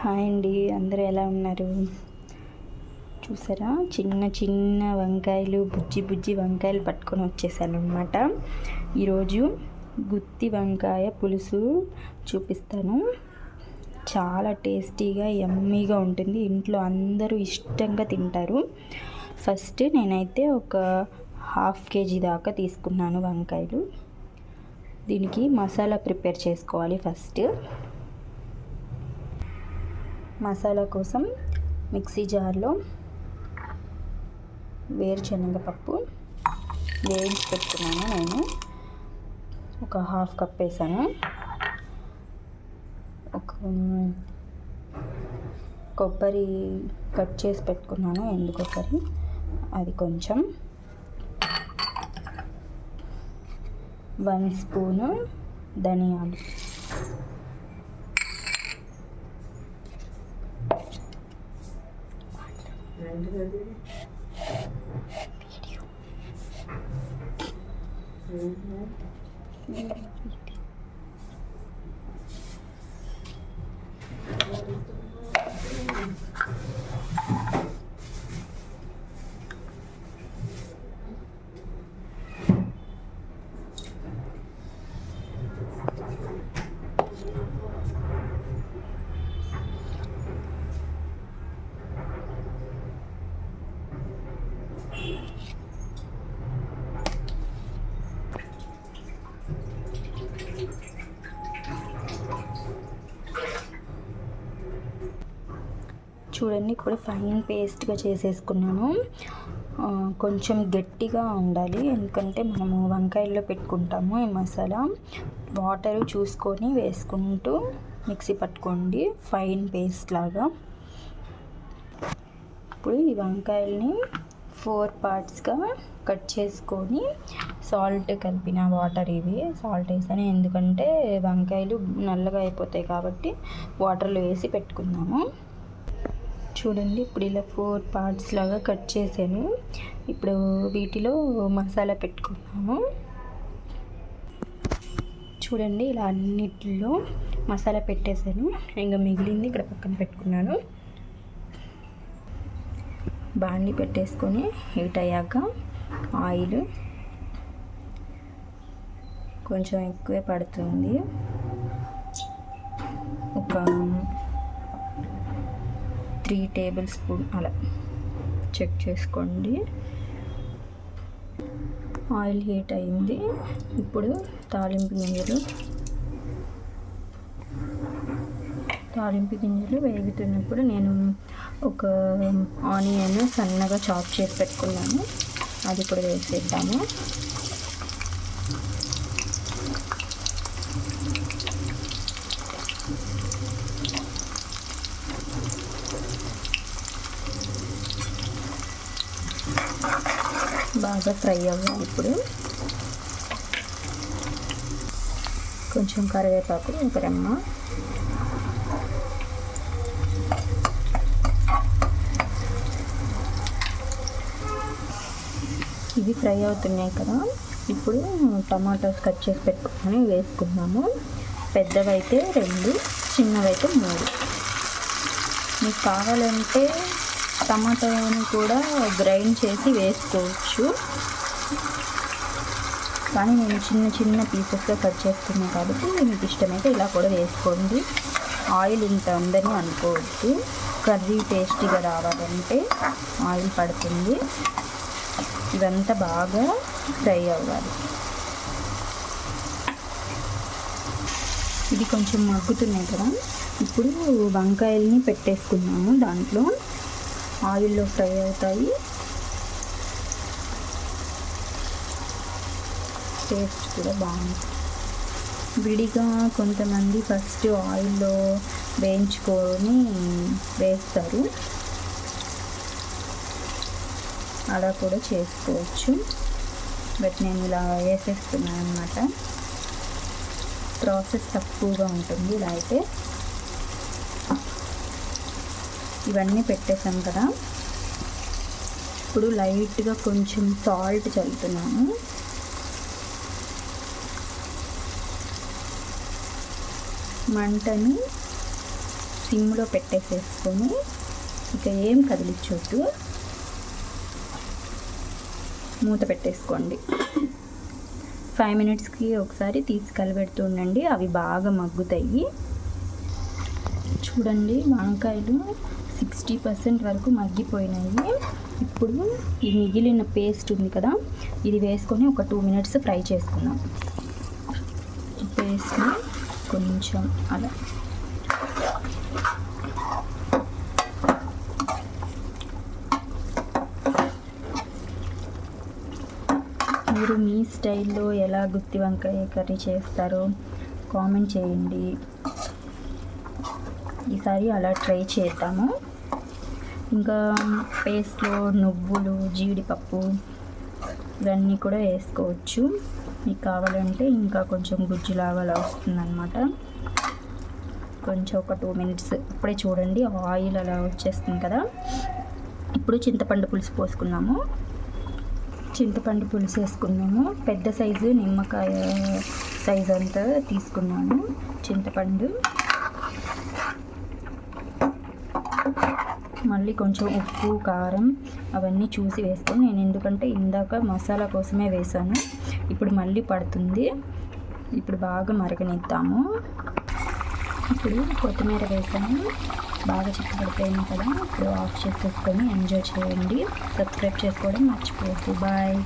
Hi అండి, అందరూ ఎలా ఉన్నారు? చూసారా, చిన్న చిన్న వంకాయలు, బుజ్జి బుజ్జి వంకాయలు పట్టుకొని వచ్చేసాను అనమాట. ఈరోజు గుత్తి వంకాయ పులుసు చూపిస్తాను. చాలా టేస్టీగా యమ్మీగా ఉంటుంది. ఇంట్లో అందరూ ఇష్టంగా తింటారు. ఫస్ట్ నేనైతే ఒక 1/2 kg దాకా తీసుకున్నాను వంకాయలు. దీనికి మసాలా ప్రిపేర్ చేసుకోవాలి. ఫస్ట్ మసాలా కోసం మిక్సీ జార్లో వేరుశనగపప్పు వేయించి పెట్టుకున్నాను. నేను ఒక 1/2 కప్ వేసాను. ఒక కొబ్బరి కట్ చేసి పెట్టుకున్నాను, ఎండు కొబ్బరి, అది కొంచెం. 1 స్పూను ధనియాలు, చూడండి, ఇప్పుడు ఫైన్ పేస్ట్గా చేసేసుకున్నాను. కొంచెం గట్టిగా ఉండాలి, ఎందుకంటే మనము వంకాయల్లో పెట్టుకుంటాము ఈ మసాలా. వాటర్ చూసుకొని వేసుకుంటూ మిక్సీ పట్టుకోండి, ఫైన్ పేస్ట్ లాగా. ఇప్పుడు ఈ వంకాయల్ని 4 పార్ట్స్గా కట్ చేసుకొని సాల్ట్ కలిపిన వాటర్, ఇవి సాల్ట్ వేసాను ఎందుకంటే వంకాయలు నల్లగా అయిపోతాయి కాబట్టి వాటర్లో వేసి పెట్టుకుందాము. చూడండి, ఇప్పుడు ఇలా 4 పార్ట్స్ లాగా కట్ చేశాను. ఇప్పుడు వీటిలో మసాలా పెట్టుకున్నాను. చూడండి, ఇలా అన్నిటిలో మసాలా పెట్టేశాను. ఇంకా మిగిలింది ఇక్కడ పక్కన పెట్టుకున్నాను. బాండి పెట్టేసుకొని హీట్ అయ్యాక ఆయిల్ కొంచెం ఎక్కువే పడుతుంది, ఒక 3 టేబుల్ స్పూన్ అలా చెక్ చేసుకోండి. ఆయిల్ హీట్ అయింది. ఇప్పుడు తాలింపు గింజలు వేగుతున్నప్పుడు నేను ఒక ఆనియన్ సన్నగా చాప్ చేసి పెట్టుకున్నాను, అది కూడా వేసేద్దాము. బాగా ఫ్రై అవ్వాలి. ఇప్పుడు కొంచెం కరివేపాకు, ఒక రెమ్మ, ఇవి ఫ్రై అవుతున్నాయి కదా. ఇప్పుడు టమాటోస్ కట్ చేసి పెట్టుకుని వేసుకున్నాము. పెద్దవైతే 2, చిన్నవైతే 3. మీకు కావాలంటే టమాటాని కూడా గ్రైండ్ చేసి వేసుకోవచ్చు, కానీ నేను చిన్న చిన్న పీసెస్గా కట్ చేస్తున్నాను కాబట్టి మీకు ఇష్టమైతే ఇలా కూడా వేసుకోండి. ఆయిల్ ఇంత ఉందని అనుకోవద్దు, కర్రీ టేస్టీగా రావాలంటే ఆయిల్ పడుతుంది. ఇదంతా బాగా ఫ్రై అవ్వాలి. ఇది కొంచెం మగ్గుతున్నాయి కదా. ఇప్పుడు వంకాయల్ని పెట్టేసుకున్నాము, దాంట్లో ఆయిల్లో ఫ్రై అవుతాయి. టేస్ట్ కూడా బాగుంటుంది. విడిగా కొంతమంది ఫస్ట్ ఆయిల్లో వేయించుకొని వేస్తారు, అలా కూడా చేసుకోవచ్చు. బట్ నేను ఇలా వేసేస్తున్నాను అన్నమాట. ప్రాసెస్ తక్కువగా ఉంటుంది ఇలా అయితే. ఇవన్నీ పెట్టేసాం కదా. ఇప్పుడు లైట్గా కొంచెం సాల్ట్ చల్లుతున్నాను. మంటని సిమ్లో పెట్టేసేసుకొని ఇక ఏం కదిలించొద్దు, మూత పెట్టేసుకోండి. 5 మినిట్స్కి ఒకసారి తీసి కలిపెడుతూ ఉండండి, అవి బాగా మగ్గుతాయి. చూడండి వంకాయలు 60% వరకు మగ్గిపోయినాయి. ఇప్పుడు ఈ మిగిలిన పేస్ట్ ఉంది కదా, ఇది వేసుకొని ఒక 2 మినిట్స్ ఫ్రై చేసుకుందాం. పేస్ట్ని కొంచెం అలా మీరు మీ స్టైల్లో ఎలా గుత్తి వంకాయ కర్రీ చేస్తారో కామెంట్ చేయండి. ఈసారి అలా ట్రై చేద్దాము. ఇంకా పేస్ట్లో నువ్వులు, జీడిపప్పు ఇవన్నీ కూడా వేసుకోవచ్చు. మీకు కావాలంటే ఇంకా కొంచెం గుజ్జులాగా అలా వస్తుందన్నమాట. కొంచెం ఒక 2 మినిట్స్ ఇప్పుడే చూడండి ఆయిల్ అలా వచ్చేస్తుంది కదా. ఇప్పుడు చింతపండు పులుసు పోసుకున్నాము. చింతపండు పులుసు వేసుకున్నాము. పెద్ద సైజు నిమ్మకాయ సైజు అంతా తీసుకున్నాను చింతపండు. మళ్ళీ కొంచెం ఉప్పు, కారం అవన్నీ చూసి వేసుకొని, నేను ఎందుకంటే ఇందాక మసాలా కోసమే వేసాను, ఇప్పుడు మళ్ళీ పడుతుంది. ఇప్పుడు బాగా మరగనిద్దాము. ఇప్పుడు కొత్తిమీర వేసాను, బాగా చిక్కబడిపోయింది కదా. ఇప్పుడు ఆఫ్ చేసేసుకొని ఎంజాయ్ చేయండి. సబ్స్క్రైబ్ చేసుకోవడం మర్చిపోవద్దు. బాయ్.